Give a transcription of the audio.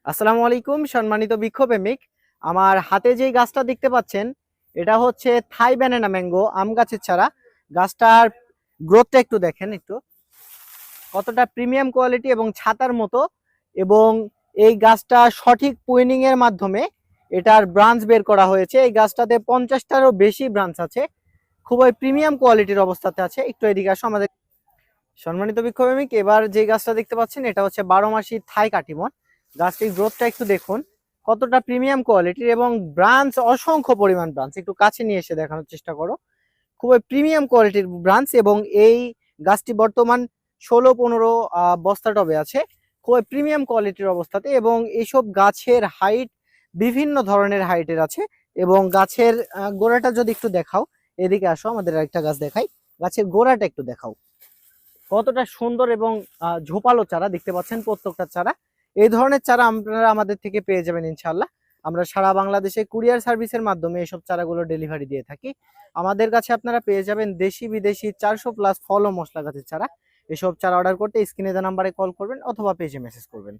আসসালামু আলাইকুম সম্মানিত বৃক্ষপ্রেমিক। আমার হাতে যেই গাছটা দেখতে পাচ্ছেন এটা হচ্ছে থাই ব্যানানা ম্যাঙ্গো আম গাছের চারা। গাছটার গ্রোথটা একটু দেখেন, একটু কতটা প্রিমিয়াম কোয়ালিটি এবং ছাতার মতো। এবং এই গাছটা সঠিক প্রুনিং এর মাধ্যমে এটার ব্রাঞ্চ বের করা হয়েছে। এই গাছটাতে 50টারও বেশি ব্রাঞ্চ আছে, খুবই প্রিমিয়াম কোয়ালিটির অবস্থাতে আছে। একটু এদিকে আসো আমাদের সম্মানিত বৃক্ষপ্রেমিক। এবার যে গাছটা দেখতে পাচ্ছেন এটা হচ্ছে 12 মাসি থাই কাটিমন। গাছটির গ্রোথটা একটু দেখুন, কতটা প্রিমিয়াম কোয়ালিটির এবং ব্রাঞ্চ অসংখ্য পরিমাণ ব্রাঞ্চ। একটু কাছে নিয়ে এসে দেখানোর চেষ্টা করো। খুবই প্রিমিয়াম কোয়ালিটির ব্রাঞ্চ এবং এই গাছটি বর্তমান 16-15 বস্তা টবে আছে, খুবই প্রিমিয়াম কোয়ালিটির অবস্থাতে। এবং এইসব গাছের হাইট বিভিন্ন ধরনের হাইটের আছে। এবং গাছের গোড়াটা যদি একটু দেখাও, এদিকে আসো আমাদের আরেকটা গাছ দেখাই। গাছের গোড়াটা একটু দেখাও, কতটা সুন্দর এবং ঝোপালো চারা দেখতে পাচ্ছেন প্রত্যেকটা চারা। এই ধরনের চারা আপনারা আমাদের থেকে পেয়ে যাবেন ইনশাল্লাহ। আমরা সারা বাংলাদেশে কুরিয়ার সার্ভিসের মাধ্যমে এসব চারাগুলো ডেলিভারি দিয়ে থাকি। আমাদের কাছে আপনারা পেয়ে যাবেন দেশি বিদেশি 400+ ফল ও মশলা গাছের চারা। এসব চারা অর্ডার করতে স্ক্রিনে দেওয়া নাম্বারে কল করবেন অথবা পেজে মেসেজ করবেন।